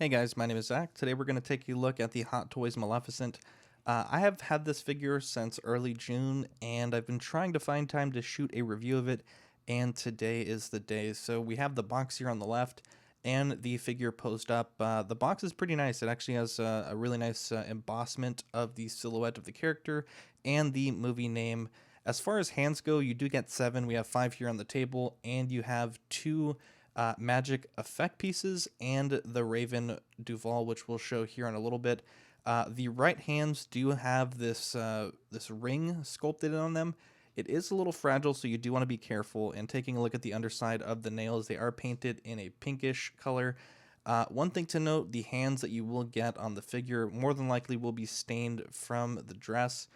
Hey guys, my name is Zach. Today we're going to take a look at the Hot Toys Maleficent. I have had this figure since early June, and I've been trying to find time to shoot a review of it, and today is the day. So we have the box here on the left, and the figure posed up. The box is pretty nice. It actually has a really nice embossment of the silhouette of the character and the movie name. As far as hands go, you do get 7. We have 5 here on the table, and you have 2 magic effect pieces and the Raven Duval, which we'll show here in a little bit. The right hands do have this ring sculpted on them. It is a little fragile, so you do want to be careful. And taking a look at the underside of the nails, they are painted in a pinkish color. One thing to note, the hands that you will get on the figure more than likely will be stained from the dress.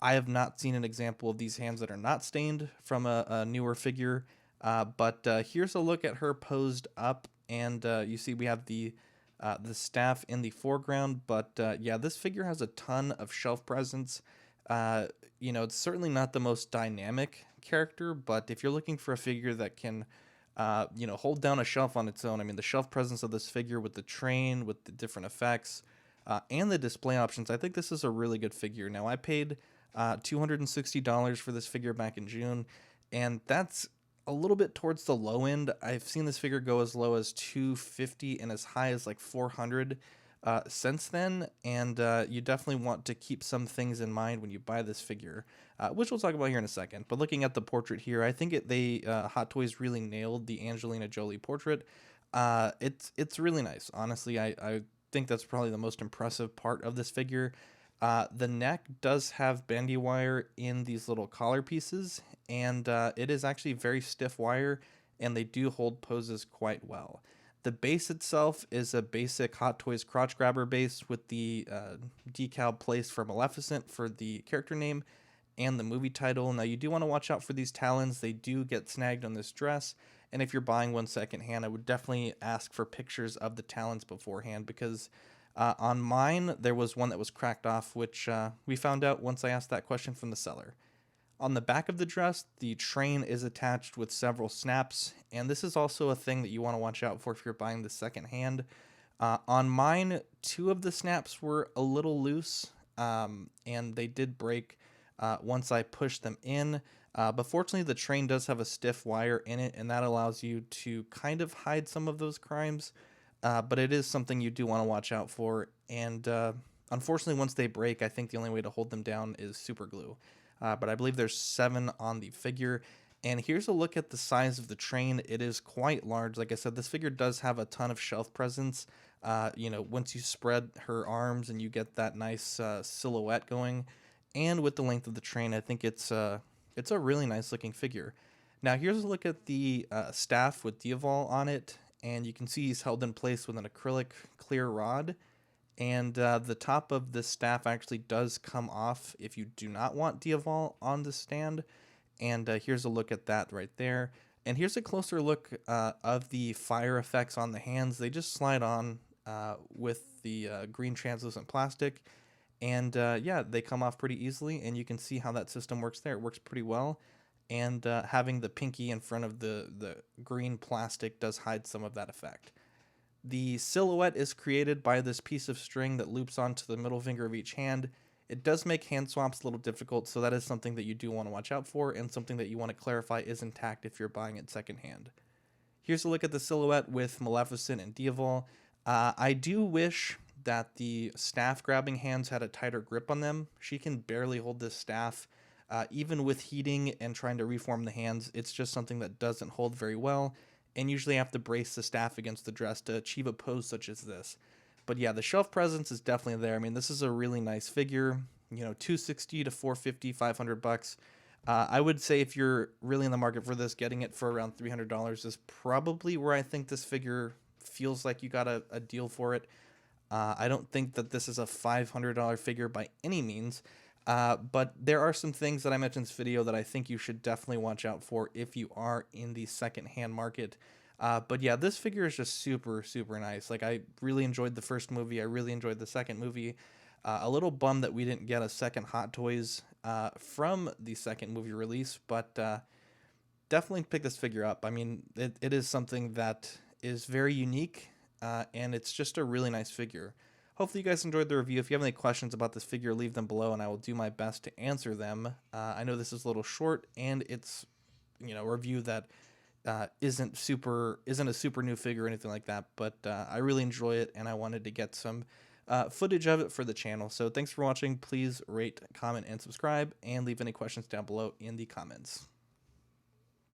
I have not seen an example of these hands that are not stained from a newer figure. But here's a look at her posed up, and you see we have the staff in the foreground. But yeah, this figure has a ton of shelf presence. It's certainly not the most dynamic character, but if you're looking for a figure that can, hold down a shelf on its own, I mean, the shelf presence of this figure with the train, with the different effects, and the display options, I think this is a really good figure. Now, I paid $260 for this figure back in June, and that's a little bit towards the low end. I've seen this figure go as low as 250 and as high as like 400 since then, and you definitely want to keep some things in mind when you buy this figure, which we'll talk about here in a second. But looking at the portrait here, I think Hot Toys really nailed the Angelina Jolie portrait. It's really nice, honestly. I think that's probably the most impressive part of this figure. The neck does have bandy wire in these little collar pieces, and it is actually very stiff wire, and they do hold poses quite well. The base itself is a basic Hot Toys crotch grabber base with the decal placed for Maleficent for the character name and the movie title. Now, you do want to watch out for these talons. They do get snagged on this dress, and if you're buying one secondhand, I would definitely ask for pictures of the talons beforehand, because on mine, there was one that was cracked off, which we found out once I asked that question from the seller. On the back of the dress, the train is attached with several snaps, and this is also a thing that you want to watch out for if you're buying the second hand. On mine, 2 of the snaps were a little loose, and they did break once I pushed them in. But fortunately, the train does have a stiff wire in it, and that allows you to kind of hide some of those crimes. But it is something you do want to watch out for. And unfortunately, once they break, I think the only way to hold them down is super glue. But I believe there's 7 on the figure. And here's a look at the size of the train. It is quite large. Like I said, this figure does have a ton of shelf presence. Once you spread her arms and you get that nice silhouette going, and with the length of the train, I think it's a really nice looking figure. Now here's a look at the staff with Diaval on it, and you can see he's held in place with an acrylic clear rod. And the top of the staff actually does come off if you do not want Diaval on the stand. And here's a look at that right there. And here's a closer look of the fire effects on the hands. They just slide on with the green translucent plastic. And yeah, they come off pretty easily. And you can see how that system works there. It works pretty well. And having the pinky in front of the green plastic does hide some of that effect. The silhouette is created by this piece of string that loops onto the middle finger of each hand. It does make hand swaps a little difficult, so that is something that you do want to watch out for, and something that you want to clarify is intact if you're buying it secondhand. Here's a look at the silhouette with Maleficent and Diaval. I do wish that the staff grabbing hands had a tighter grip on them. She can barely hold this staff. Even with heating and trying to reform the hands, it's just something that doesn't hold very well, and usually have to brace the staff against the dress to achieve a pose such as this. But yeah, the shelf presence is definitely there. I mean, this is a really nice figure, $260 to $450, $500. I would say if you're really in the market for this, getting it for around $300 is probably where I think this figure feels like you got a deal for it. I don't think that this is a $500 figure by any means. But there are some things that I mentioned in this video that I think you should definitely watch out for if you are in the secondhand market. But yeah, this figure is just super, super nice. Like, I really enjoyed the first movie. I really enjoyed the second movie. A little bummed that we didn't get a second Hot Toys from the second movie release, but definitely pick this figure up. I mean, it is something that is very unique. and it's just a really nice figure. Hopefully you guys enjoyed the review. If you have any questions about this figure, leave them below and I will do my best to answer them. I know this is a little short, and it's, a review that isn't a super new figure or anything like that, but I really enjoy it and I wanted to get some footage of it for the channel. So thanks for watching. Please rate, comment, and subscribe, and leave any questions down below in the comments.